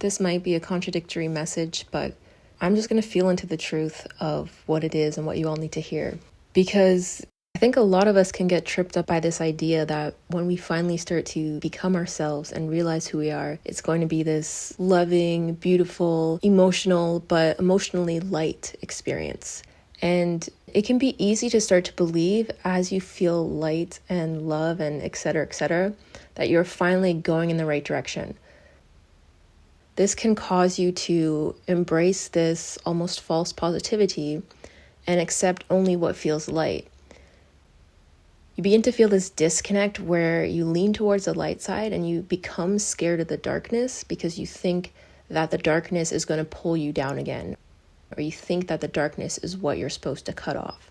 This might be a contradictory message, but I'm just going to feel into the truth of what it is and what you all need to hear. Because I think a lot of us can get tripped up by this idea that when we finally start to become ourselves and realize who we are, it's going to be this loving, beautiful, emotional, but emotionally light experience. And it can be easy to start to believe as you feel light and love and et cetera, that you're finally going in the right direction. This can cause you to embrace this almost false positivity and accept only what feels light. You begin to feel this disconnect where you lean towards the light side and you become scared of the darkness because you think that the darkness is going to pull you down again, or you think that the darkness is what you're supposed to cut off.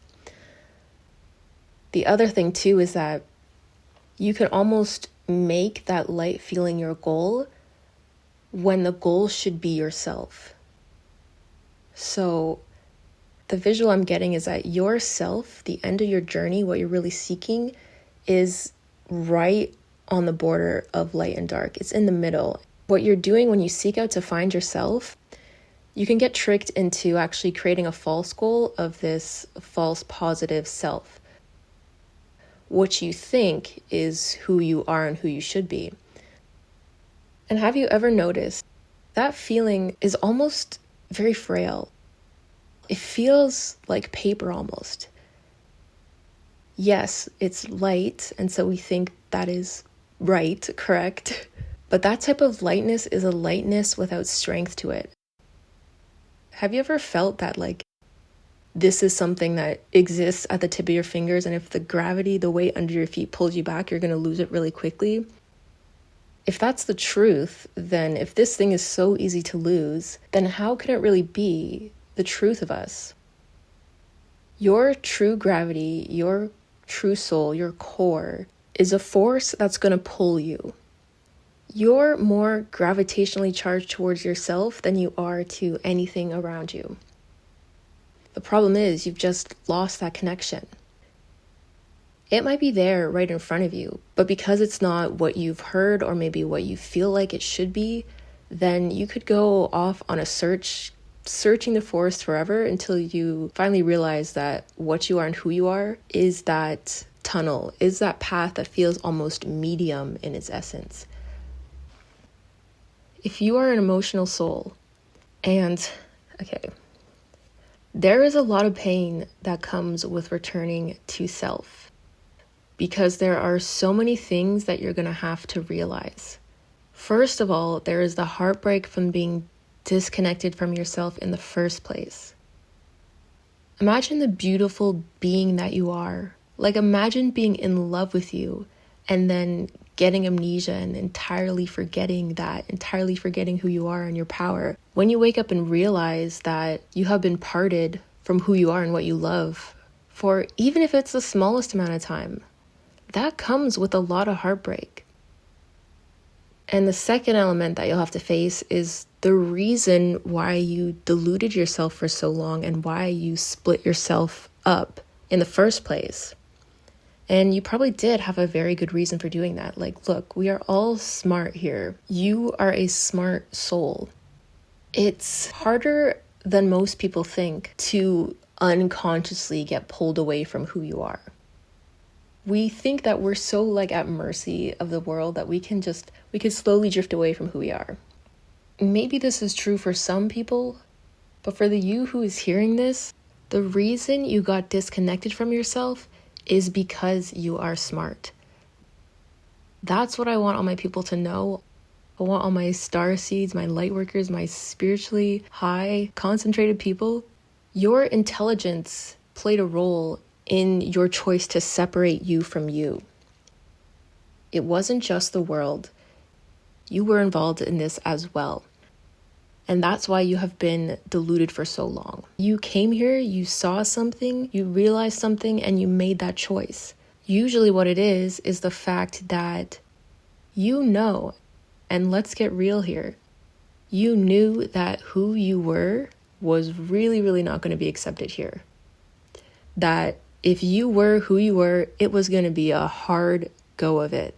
The other thing too is that you can almost make that light feeling your goal when the goal should be yourself. So the visual I'm getting is that yourself, the end of your journey, what you're really seeking, is right on the border of light and dark. It's in the middle. What you're doing when you seek out to find yourself, you can get tricked into actually creating a false goal of this false positive self, which you think is who you are and who you should be. And have you ever noticed that feeling is almost very frail? It feels like paper almost. Yes, it's light, and so we think that is right, correct? But that type of lightness is a lightness without strength to it. Have you ever felt that this is something that exists at the tip of your fingers, and if the gravity, the weight under your feet pulls you back, you're going to lose it really quickly? If that's the truth, then if this thing is so easy to lose, then how can it really be the truth of us? Your true gravity, your true soul, your core is a force that's going to pull you. You're more gravitationally charged towards yourself than you are to anything around you. The problem is you've just lost that connection. It might be there right in front of you, but because it's not what you've heard or maybe what you feel like it should be, then you could go off on a searching the forest forever until you finally realize that what you are and who you are is that tunnel, is that path that feels almost medium in its essence. If you are an emotional soul, there is a lot of pain that comes with returning to self. Because there are so many things that you're going to have to realize. First of all, there is the heartbreak from being disconnected from yourself in the first place. Imagine the beautiful being that you are. Imagine being in love with you and then getting amnesia and entirely forgetting who you are and your power. When you wake up and realize that you have been parted from who you are and what you love for even if it's the smallest amount of time, that comes with a lot of heartbreak. And the second element that you'll have to face is the reason why you deluded yourself for so long and why you split yourself up in the first place. And you probably did have a very good reason for doing that. Look, we are all smart here. You are a smart soul. It's harder than most people think to unconsciously get pulled away from who you are. We think that we're so at mercy of the world that we can slowly drift away from who we are. Maybe this is true for some people, but for the you who is hearing this, the reason you got disconnected from yourself is because you are smart. That's what I want all my people to know. I want all my star seeds, my light workers, my spiritually high, concentrated people. Your intelligence played a role in your choice to separate you from you. It wasn't just the world. You were involved in this as well. And that's why you have been deluded for so long. You came here, you saw something, you realized something, and you made that choice. Usually what it is the fact that you know, and let's get real here, you knew that who you were was really, really not going to be accepted here. That if you were who you were, it was going to be a hard go of it.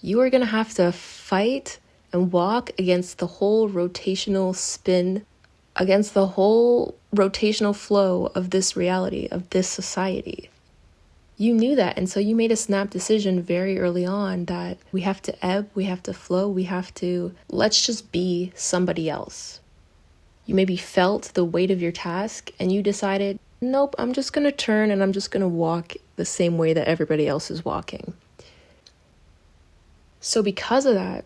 You were going to have to fight and walk against the whole rotational spin, against the whole rotational flow of this reality, of this society. You knew that, and so you made a snap decision very early on that we have to ebb, we have to flow, let's just be somebody else. You maybe felt the weight of your task and you decided, nope, I'm just going to turn and I'm just going to walk the same way that everybody else is walking. So because of that,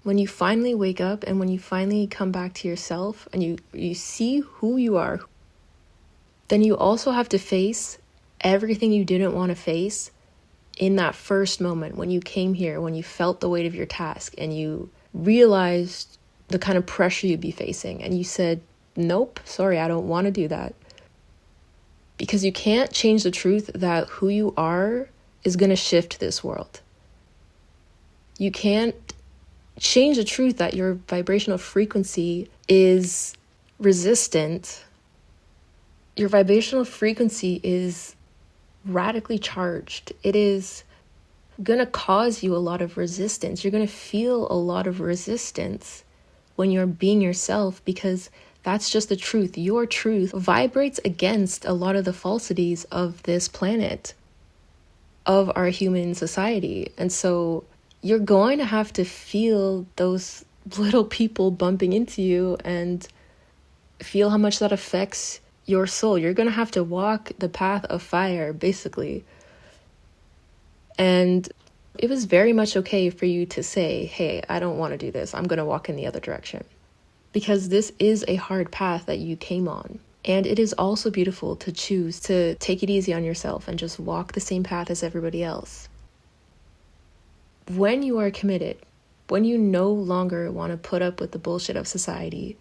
when you finally wake up and when you finally come back to yourself and you see who you are, then you also have to face everything you didn't want to face in that first moment when you came here, when you felt the weight of your task and you realized the kind of pressure you'd be facing. And you said, nope, sorry, I don't want to do that. Because you can't change the truth that who you are is going to shift this world. You can't change the truth that your vibrational frequency is resistant. Your vibrational frequency is radically charged. It is going to cause you a lot of resistance. You're going to feel a lot of resistance when you're being yourself, because that's just the truth. Your truth vibrates against a lot of the falsities of this planet, of our human society. And so you're going to have to feel those little people bumping into you and feel how much that affects your soul. You're going to have to walk the path of fire, basically. And it was very much okay for you to say, hey, I don't want to do this. I'm going to walk in the other direction. Because this is a hard path that you came on. And it is also beautiful to choose to take it easy on yourself and just walk the same path as everybody else. When you are committed, when you no longer want to put up with the bullshit of society,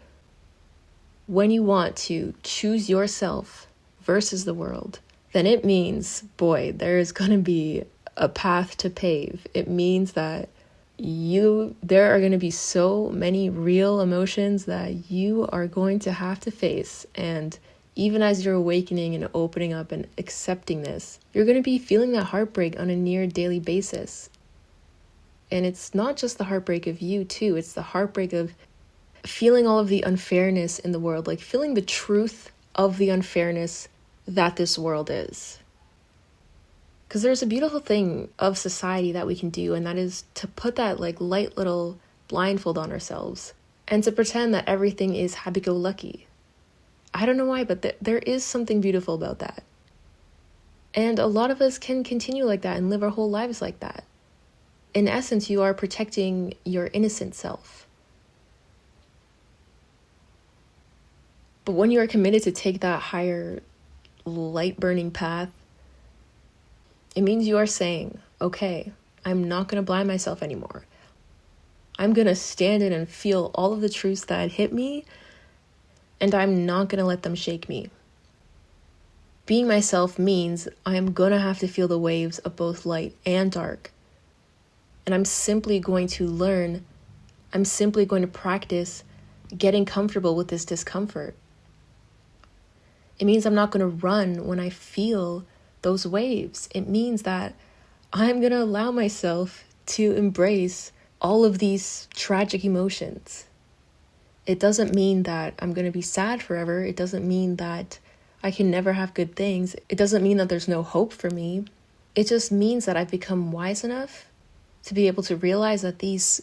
when you want to choose yourself versus the world, then it means, boy, there is going to be a path to pave. It means that there are going to be so many real emotions that you are going to have to face. And even as you're awakening and opening up and accepting this, you're going to be feeling that heartbreak on a near daily basis. And it's not just the heartbreak of you too, it's the heartbreak of feeling all of the unfairness in the world, like feeling the truth of the unfairness that this world is. Because there's a beautiful thing of society that we can do, and that is to put that like light little blindfold on ourselves and to pretend that everything is happy-go-lucky. I don't know why, but there is something beautiful about that. And a lot of us can continue like that and live our whole lives like that. In essence, you are protecting your innocent self. But when you are committed to take that higher light-burning path, it means you are saying, okay, I'm not going to blind myself anymore. I'm going to stand in and feel all of the truths that hit me, and I'm not going to let them shake me. Being myself means I'm going to have to feel the waves of both light and dark. And I'm simply going to learn, I'm simply going to practice getting comfortable with this discomfort. It means I'm not going to run when I feel those waves. It means that I'm going to allow myself to embrace all of these tragic emotions. It doesn't mean that I'm going to be sad forever. It doesn't mean that I can never have good things. It doesn't mean that there's no hope for me. It just means that I've become wise enough to be able to realize that this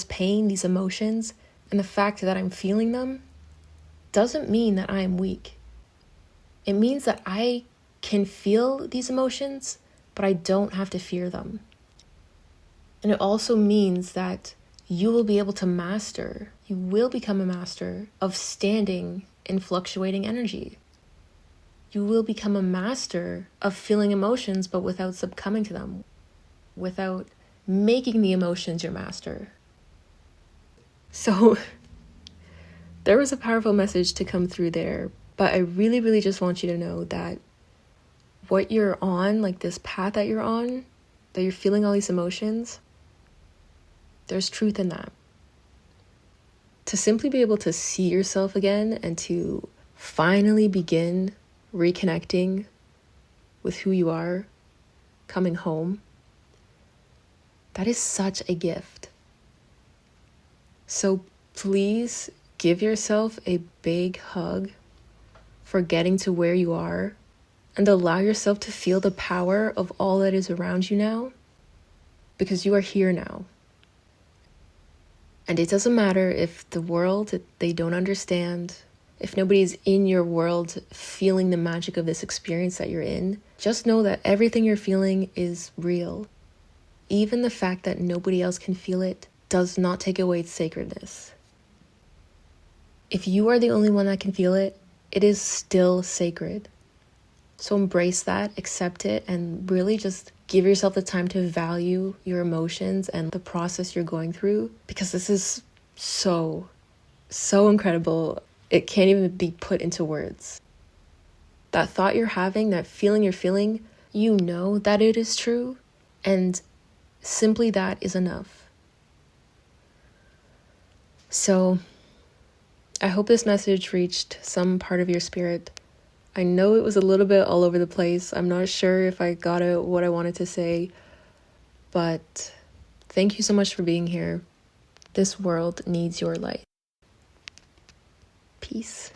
pain, these emotions, and the fact that I'm feeling them doesn't mean that I am weak. It means that I can feel these emotions, but I don't have to fear them. And it also means that you will be able to you will become a master of standing in fluctuating energy. You will become a master of feeling emotions, but without succumbing to them, without making the emotions your master. So there was a powerful message to come through there, but I really, really just want you to know that what you're on, like this path that you're on, that you're feeling all these emotions, there's truth in that. To simply be able to see yourself again and to finally begin reconnecting with who you are, coming home, that is such a gift. So please give yourself a big hug for getting to where you are, and allow yourself to feel the power of all that is around you now, because you are here now. And it doesn't matter if the world, they don't understand, if nobody's in your world feeling the magic of this experience that you're in. Just know that everything you're feeling is real. Even the fact that nobody else can feel it does not take away its sacredness. If you are the only one that can feel it, it is still sacred. So embrace that, accept it, and really just give yourself the time to value your emotions and the process you're going through, because this is so incredible. It can't even be put into words. That thought you're having, that feeling you're feeling, you know that it is true, and simply that is enough. So I hope this message reached some part of your spirit. I know it was a little bit all over the place. I'm not sure if I got out what I wanted to say, but thank you so much for being here. This world needs your light. Peace.